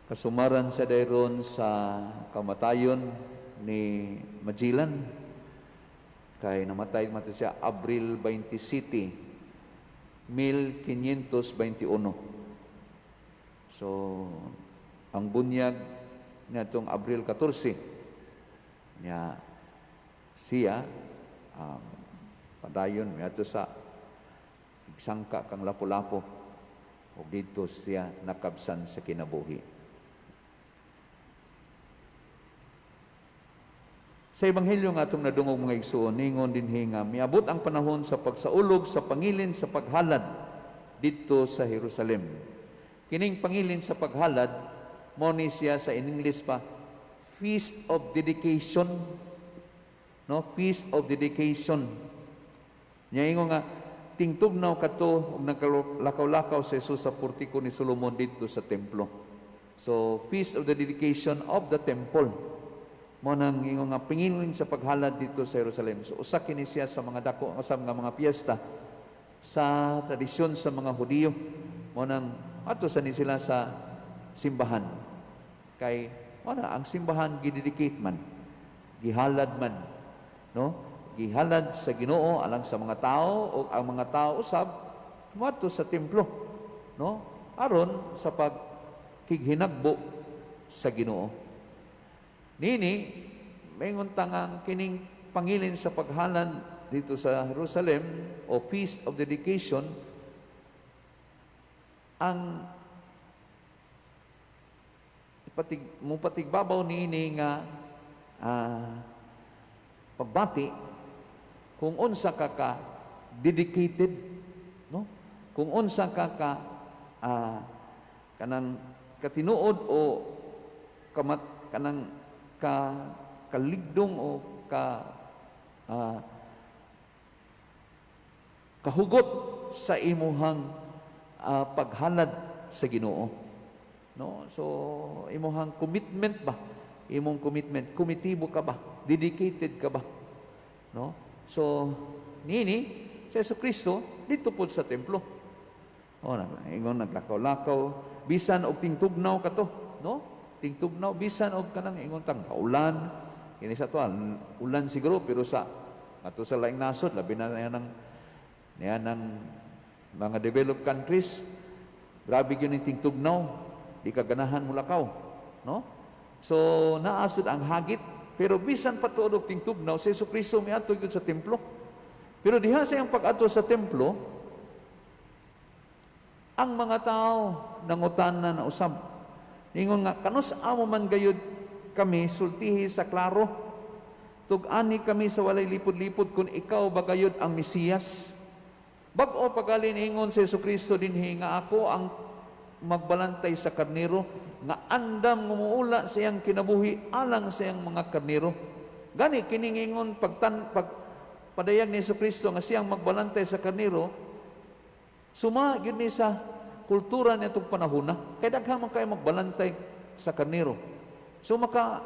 Kasumaran sa dayron sa kamatayon ni Magellan kay namatay siya Abril 27, 1521. So ang bunyag natong Abril 14 niya siya padayon miadto sa sangka kang Lapu-Lapu ug dito siya nakabsan sa kinabuhi. Sa Ebanghelyo nga itong nadungog mga igsoon, ningon dinhi nga miabot ang panahon sa pagsaulog sa pangilin sa paghalad dito sa Jerusalem. Kining pangilin sa paghalad, mo ni siya sa in English pa, Feast of Dedication. No? Feast of Dedication. Nya ingon nga, tingtugnaw kato ug nagkalakaw-lakaw sa Jesus sa portiko ni Solomon dito sa templo. So, Feast of the Dedication of the Temple. Mo nang ingon nga pingilin sa paghalad dito sa Jerusalem. So usa kini siya sa mga dako sa mga piyesta sa tradisyon sa mga Hudiyo. Mo nang ato sa ni sila sa simbahan. Kay wala ang simbahan gidedicate man, gihalad man, no? Gihalad sa Ginoo alang sa mga tao o ang mga tao usab moadto sa templo, no? Aron sa pagkighinagbo sa Ginoo. Nini, mayngon tangang kining pangilin sa paghalad dito sa Jerusalem o Feast of Dedication ang patigbabaw niini nga pagbati kung unsa ka dedicated, no? Kung unsa ka kanang katinuod o kanang kaligdong o kahugot sa imuhang paghalad sa Ginoo, no? So imuhang commitment ba, imong commitment, komitibo ka ba, dedicated ka ba, no? So nini sa Jesucristo dito pud sa templo, ingon naglakaw-lakaw bisan og tingtugnaw kato, no? Tingtugnaw bisan og kanang ingon tang kaulan kini sa tuan ulan siguro pero sa ato sa laing nasod labi na niya ng mga developed countries grabe gyud ning tingtugnaw di kaganahan mulakaw, no? So naasod ang hagit pero bisan patuod og tingtugnaw si Jesucristo miadto gyud sa templo. Pero diha sa iyang pag-adto sa templo ang mga tao nangutana na usab. Ingon nga, kanus amo man gayud kami sultihi sa klaro. Tug-ani kami sa walay lipod-lipod kung ikaw ba gayud ang Mesiyas. Bag-o pagalin ingon sa Jesucristo dinhi nga ako ang magbalantay sa karnero nga andam ngumuula sa iyang kinabuhi alang sa iyang mga karnero. Gani kining ingon padayag ni Jesucristo nga siyang magbalantay sa karnero suma gyud ni sa kultura nitong panahon na, kaya daghang man kayo magbalantay sa karnero. So kuan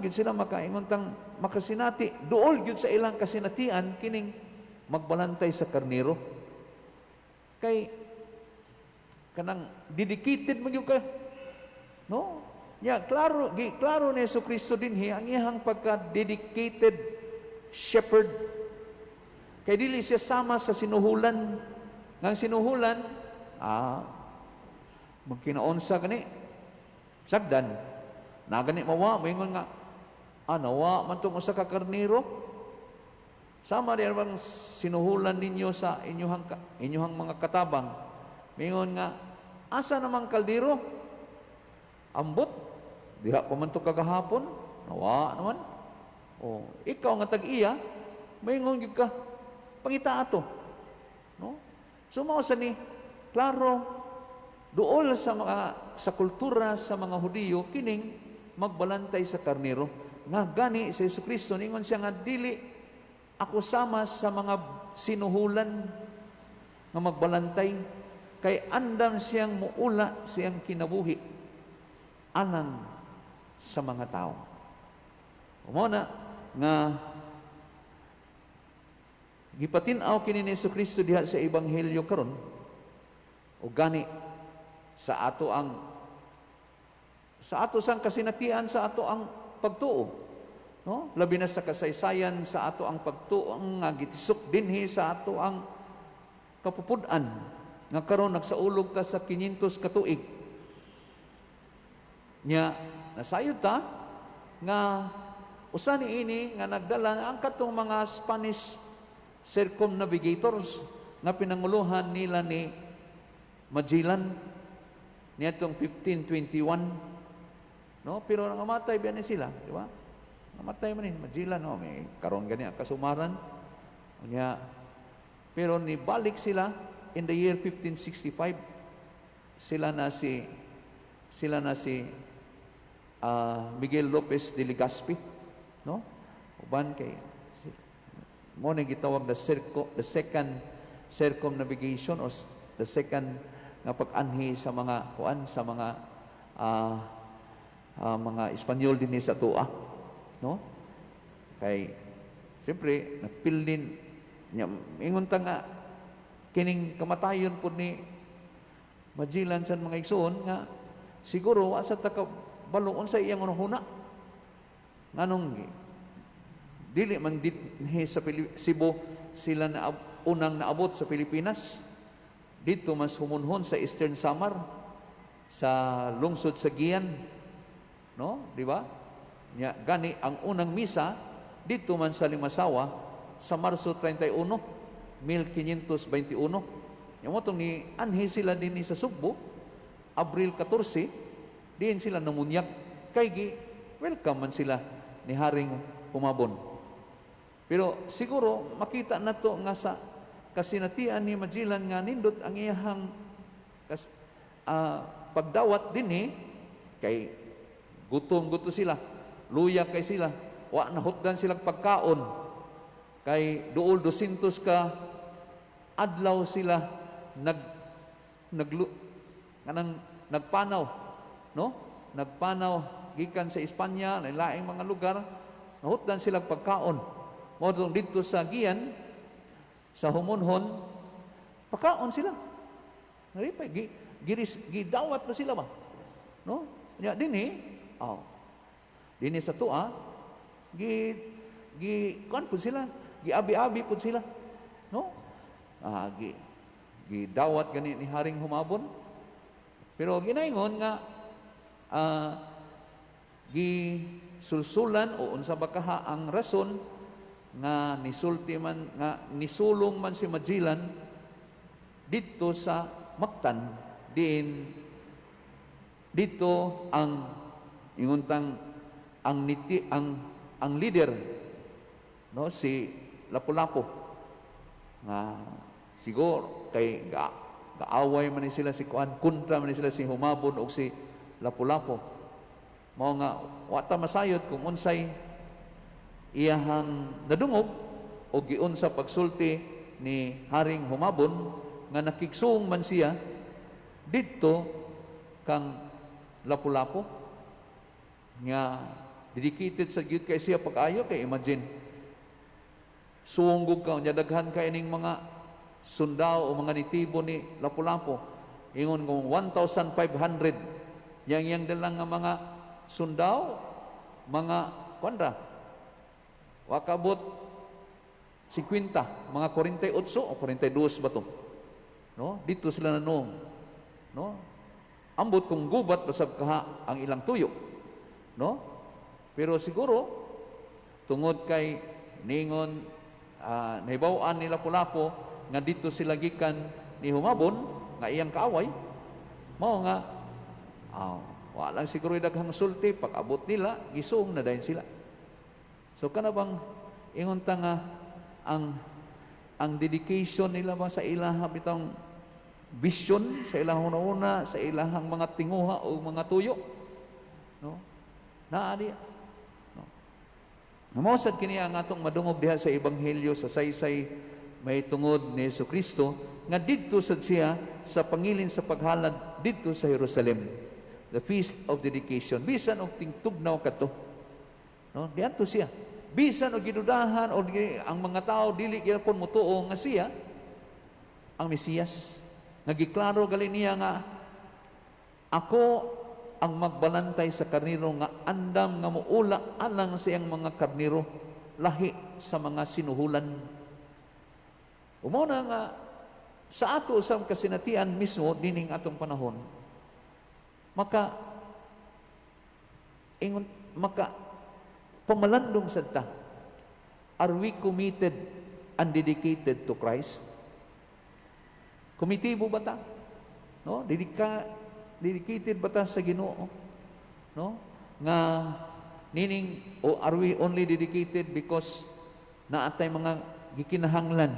gyud sila makaingon tang makasinati, duol gyud sa ilang kasinatian kining magbalantay sa karnero. Kay kanang dedicated mo gyud ka, no? Ya, klaro ni Jesucristo dinhi ang iyang pagka-dedicated shepherd. Kay dili siya sama sa sinuhulan. Ngang sinuhulan, magkinaunsa gani, sagdan, na gani mawa, moingon nga, nawa man itong usa ka karniro, sama din bang sinuhulan ninyo sa inyuhang mga katabang, moingon nga, asa namang kaldero, ambot, diha pa man ito kagahapon, nawa naman, ikaw nga tag-iya, moingon gyud ka, pangita ato, no? So mao sa ni klaro duol sa kultura sa mga Hudiyo kining magbalantay sa karnero nga gani sa Jesucristo ningon siya nga dili ako sama sa mga sinuhulan nga magbalantay kay andam siyang muula siyang kinabuhi alang sa mga tao. Umuna nga gipatin-aw kini ni Jesucristo diha sa Ebanghelyo karon o gani sa ato sang kasinatian, sa ato ang pagtuo, no? Labi na sa kasaysayan sa ato ang pagtuo nga gitisok dinhi sa ato ang kapupud-an nga karon nagsaulog ta sa 500 ka tuig. Nya nasayod ta nga usa niini nga nagdala ang katong mga Spanish circumnavigators nga pinanguluhan nila ni Magellan niadtong 1521, no? Pero nangamatay ba ni sila, di ba? Namatay man ni Magellan, no? May karon gani ang kasumaran. Nya pero nibalik sila in the year 1565. Sila na si Miguel Lopez de Legazpi, no? Uban kay mo na gitawag the second circumnavigation or the second nga pag-anhi sa mga mga Espanyol dinhi sa tua, no? Kay siyempre nagpildin nya ingon ta nga kining kamatayon pud ni Magellan sa mga igsoon nga siguro wa sa baloon sa iyang unahuna nganong dili man dinhi sa Cebu sila na unang naabot sa Pilipinas. Dito mas humunhon sa Eastern Samar, sa lungsod sa Gian, no? Di ba? Gani ang unang misa dito man sa Limasawa sa Marso 31, 1521. Yung motong ni anhi sila din sa Sugbo, Abril 14, diin sila namunyag kay welcome man sila ni Haring Humabon. Pero siguro makita na to nga sa kasinatian ni Magellan nga nindot ang iyahang pagdawat dinhi kay gutom sila, luya kay sila, wa nahutdan silang pagkaon kay duol 200 ka adlaw sila nagpanaw, no? Nagpanaw gikan sa Espanya, laing mga lugar, nahutdan silang pagkaon. Mo dito sa Gian, sa Humonhon, pagkaon sila. Nalipay, gidawat na sila ba? No? Nya dinhi, dinhi sa tua, kuan pud sila, giabi-abi pud sila. No? Gidawat gani ni Haring Humabon. Pero ginaingon nga gisulsulan o unsa ba kaha ang rason nga nisulong man si Magellan dito sa Mactan dito ang inguntang ang leader, no, si Lapu-Lapu nga siguro kay gaaway man ni sila si kontra man ni sila si Humabon o si Lapu-Lapu, mao nga wa ta masayod kung unsay iyahang nadungog o giun sa pagsulti ni Haring Humabon nga nakigsung man siya didto kang Lapu-Lapu nga dedicated sa gyud kay siya pag-ayo. Kay imagine sunggog ka nya daghan kay ning mga sundao o mga nitibo ni Lapu-Lapu, ingon kung 1,500 yang dalang nga mga sundao, mga kwandra wakabot 50, mga 48 o 42 ba to, no? Dito sila nanong, no? Ambot kung gubat basag kaha ang ilang tuyo, no? Pero siguro tungod kay ningon nahibaw-an ni Lapu-Lapu nga dito sila gikan ni Humabon nga iyang kaaway, mao nga walang siguro daghang sulti, pag-abot nila gisung na dayon sila. So kana bang ingon ta nga ang dedication nila ba sa ilahang bitang vision, sa ilahang una sa ilahang mga tinguha o mga tuyo, no? Naadi, no? Namosad kini ang atong madungog diha sa ebanghelyo sa saysay may tungod ni Jesucristo nga didto sad siya sa pangilin sa paghalad didto sa Jerusalem, the feast of dedication. Bisan og tingtugnaw kadto, no? Diadto siya. Bisan og gidudahan o ang mga tao dili gyapon motuo nga siya ang Mesiyas. Nagiklaro gali niya nga Ako ang magbalantay sa karniro nga andam nga muula alang sa iyang mga karniro lahi sa mga sinuhulan. Umuna nga sa ato sa kasinatian mismo dining atong panahon, maka pamalandong sadta. Are we committed and dedicated to Christ? Komitibo ba ta? No? Dedicated ba ta sa Ginoo? No? Nga nining, o are we only dedicated because naatay mga gikinahanglan,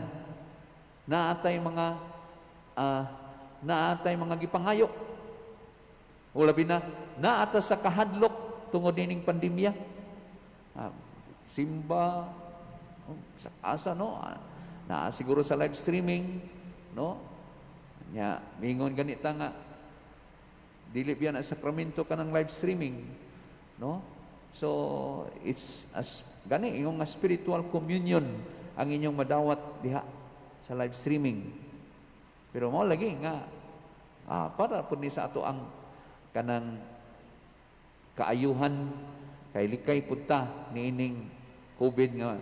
naatay mga gipangayo, o labi na naata sa kahadlok tungod nining pandemya, simba sa asa, no, na siguro sa live streaming, no, nya mingon ganita nga dili biya na sakramento ka ng live streaming, no, so it's as gani yung spiritual communion ang inyong madawat diha sa live streaming, pero mo lagi nga para pud ni sa ato ang kanang kaayuhan kay likay pud ta niining COVID nga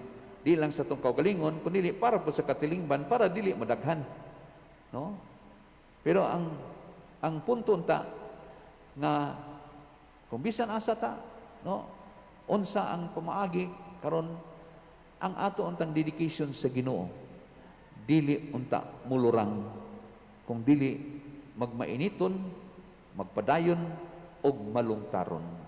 di lang sa tong kaugalingon kundi para po sa katilingban, para dili madaghan, no, pero ang punto ta nga kung bisan asa ta, no, unsa ang pamaagi karon ang ato untang dedication sa Ginoo dili unta mulurang kung dili magmainiton, magpadayon og malungtaron.